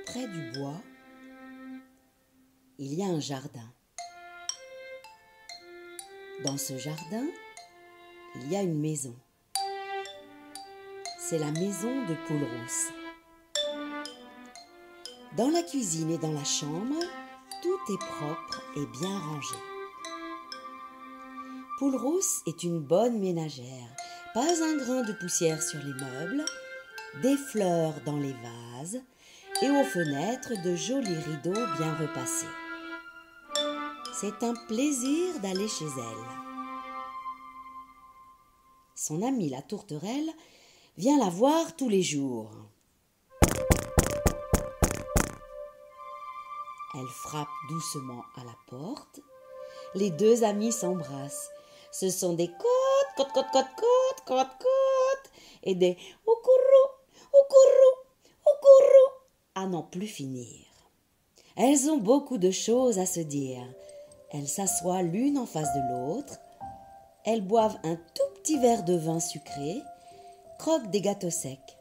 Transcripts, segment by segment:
Près du bois, il y a un jardin. Dans ce jardin, il y a une maison. C'est la maison de Poule-Rousse. Dans la cuisine et dans la chambre, tout est propre et bien rangé. Poule-Rousse est une bonne ménagère. Pas un grain de poussière sur les meubles, des fleurs dans les vases et aux fenêtres de jolis rideaux bien repassés. C'est un plaisir d'aller chez elle. Son amie la tourterelle vient la voir tous les jours. Elle frappe doucement à la porte. Les deux amies s'embrassent. Ce sont des côtes, côte, côte, côte, côte, côte, côte, et des oukourou, oukourou, oukourou, à n'en plus finir. Elles ont beaucoup de choses à se dire. Elles s'assoient l'une en face de l'autre. Elles boivent un tout petit verre de vin sucré, croquent des gâteaux secs.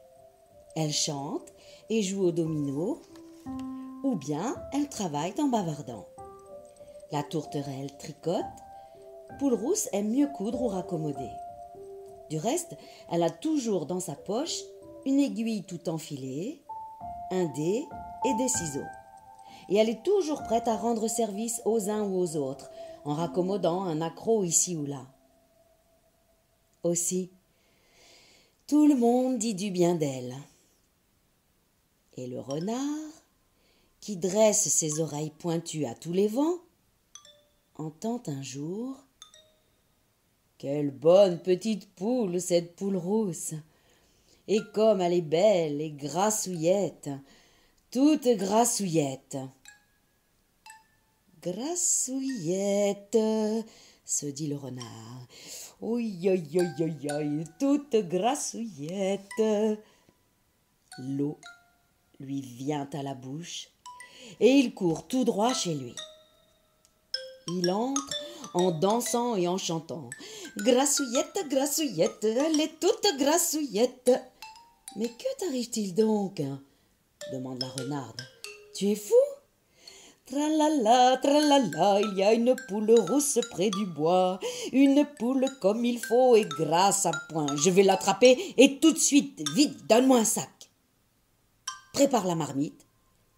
Elles chantent et jouent au domino, ou bien elles travaillent en bavardant. La tourterelle tricote. Poule-Rousse aime mieux coudre ou raccommoder. Du reste, elle a toujours dans sa poche une aiguille tout enfilée, un dé et des ciseaux. Et elle est toujours prête à rendre service aux uns ou aux autres, en raccommodant un accroc ici ou là. Aussi, tout le monde dit du bien d'elle. Et le renard, qui dresse ses oreilles pointues à tous les vents, entend un jour: « Quelle bonne petite poule, cette Poule-Rousse! Et comme elle est belle et grassouillette, toute grassouillette. » « Grassouillette, se dit le renard. Oui, aïe, aïe, aïe, aïe, toute grassouillette. » L'eau lui vient à la bouche et il court tout droit chez lui. Il entre en dansant et en chantant. Grassouillette, grassouillette, elle est toute grassouillette. Mais que t'arrive-t-il donc? Demande la renarde. Tu es fou? Tralala, tralala, il y a une poule rousse près du bois, une poule comme il faut et grasse à point. Je vais l'attraper et tout de suite, vite, donne-moi un sac. Prépare la marmite,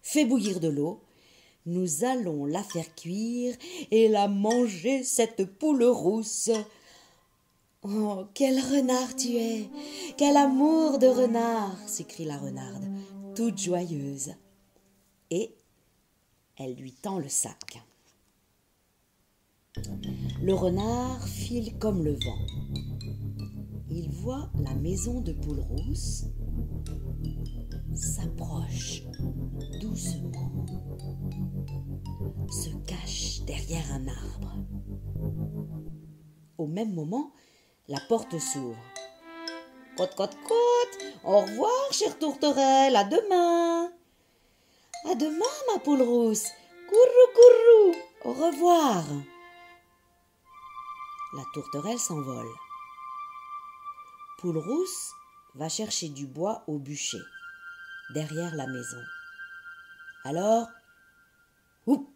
fais bouillir de l'eau. Nous allons la faire cuire et la manger, cette poule rousse. Oh, quel renard tu es! Quel amour de renard! S'écrie la renarde, toute joyeuse. Et elle lui tend le sac. Le renard file comme le vent. Il voit la maison de Poule-Rousse, s'approche doucement, se cache derrière un arbre. Au même moment, la porte s'ouvre. « Côte, côte, côte, au revoir, chère tourterelle, à demain !»« À demain, ma Poule-Rousse, courrou, courrou, au revoir !» La tourterelle s'envole. Poule-Rousse va chercher du bois au bûcher, derrière la maison. Alors, oup,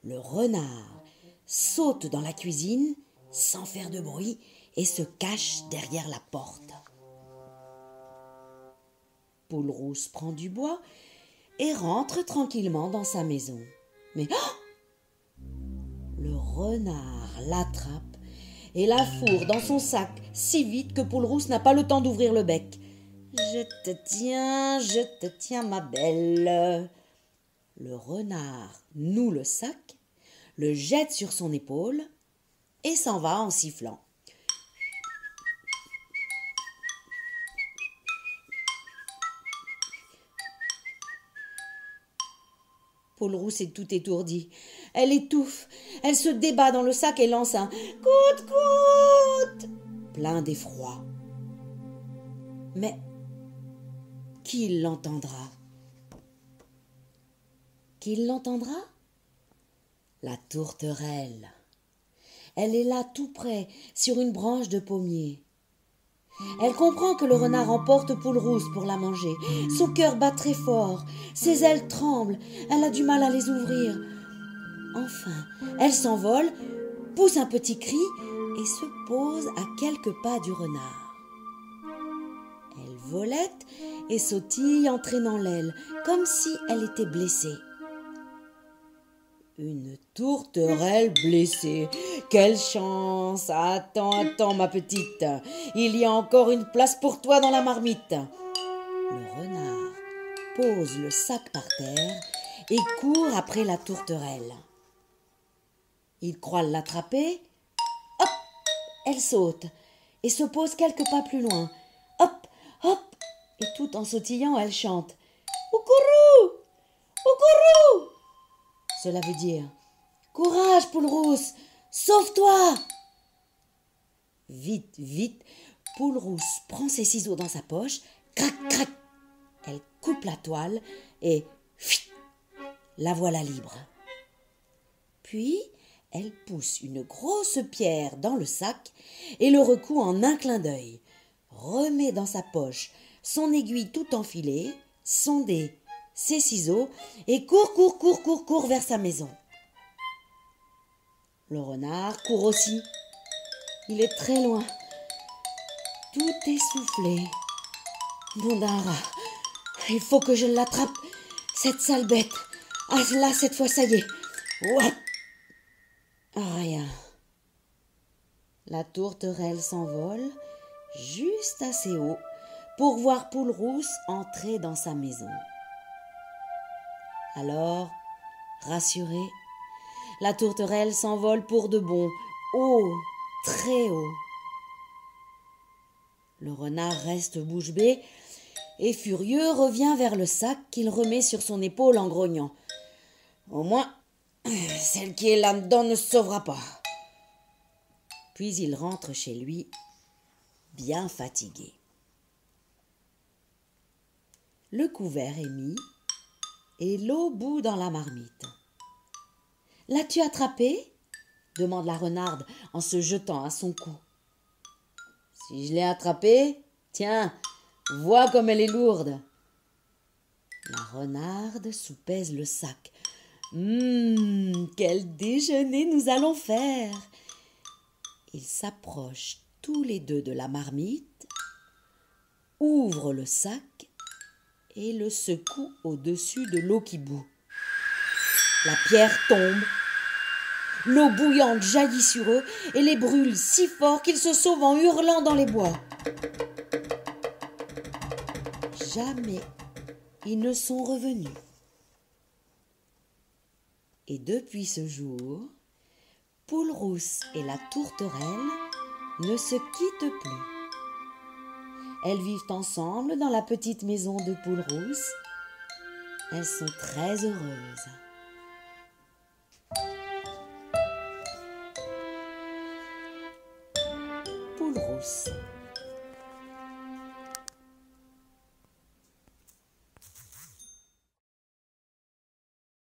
le renard saute dans la cuisine sans faire de bruit et se cache derrière la porte. Poule-Rousse prend du bois et rentre tranquillement dans sa maison. Mais le renard l'attrape et la fourre dans son sac si vite que Poule-Rousse n'a pas le temps d'ouvrir le bec. « je te tiens, ma belle !» Le renard noue le sac, le jette sur son épaule et s'en va en sifflant. Poule-Rousse est tout étourdie. Elle étouffe, elle se débat dans le sac et lance un « coute, coute !» plein d'effroi. Mais qui l'entendra? Qui l'entendra? La tourterelle. Elle est là tout près, sur une branche de pommier. Elle comprend que le renard emporte Poule Rousse pour la manger. Son cœur bat très fort, ses ailes tremblent, elle a du mal à les ouvrir. Enfin, elle s'envole, pousse un petit cri et se pose à quelques pas du renard. Elle volette et sautille en traînant l'aile, comme si elle était blessée. Une tourterelle blessée. Quelle chance! Attends, ma petite. Il y a encore une place pour toi dans la marmite. Le renard pose le sac par terre et court après la tourterelle. Il croit l'attraper. Hop! Elle saute et se pose quelques pas plus loin. Hop! Hop! Et tout en sautillant, elle chante. Oukourou! Oukourou! Cela veut dire « Courage, Poule Rousse, sauve-toi !» Vite, vite, Poule Rousse prend ses ciseaux dans sa poche, crac, crac. Elle coupe la toile et pfft, la voilà libre. Puis, elle pousse une grosse pierre dans le sac et le recoue en un clin d'œil. Remet dans sa poche son aiguille tout enfilée, son dé, ses ciseaux et court vers sa maison. Le renard court aussi. Il est très loin, tout essoufflé. Nom d'un rat, il faut que je l'attrape, cette sale bête. Ah là, cette fois, ça y est. Ouah. Rien. La tourterelle s'envole juste assez haut pour voir Poule Rousse entrer dans sa maison. Alors, rassurée, la tourterelle s'envole pour de bon, haut, très haut. Le renard reste bouche bée et furieux revient vers le sac qu'il remet sur son épaule en grognant. Au moins, celle qui est là-dedans ne se sauvera pas. Puis il rentre chez lui, bien fatigué. Le couvert est mis et l'eau bout dans la marmite. « L'as-tu attrapée ?» demande la renarde en se jetant à son cou. « Si je l'ai attrapée, tiens, vois comme elle est lourde. » La renarde soupèse le sac. « Quel déjeuner nous allons faire !» Ils s'approchent tous les deux de la marmite, ouvrent le sac et le secouent au-dessus de l'eau qui bout. La pierre tombe, l'eau bouillante jaillit sur eux et les brûle si fort qu'ils se sauvent en hurlant dans les bois. Jamais ils ne sont revenus. Et depuis ce jour, Poule Rousse et la tourterelle ne se quittent plus. Elles vivent ensemble dans la petite maison de Poule Rousse. Elles sont très heureuses. Poule Rousse.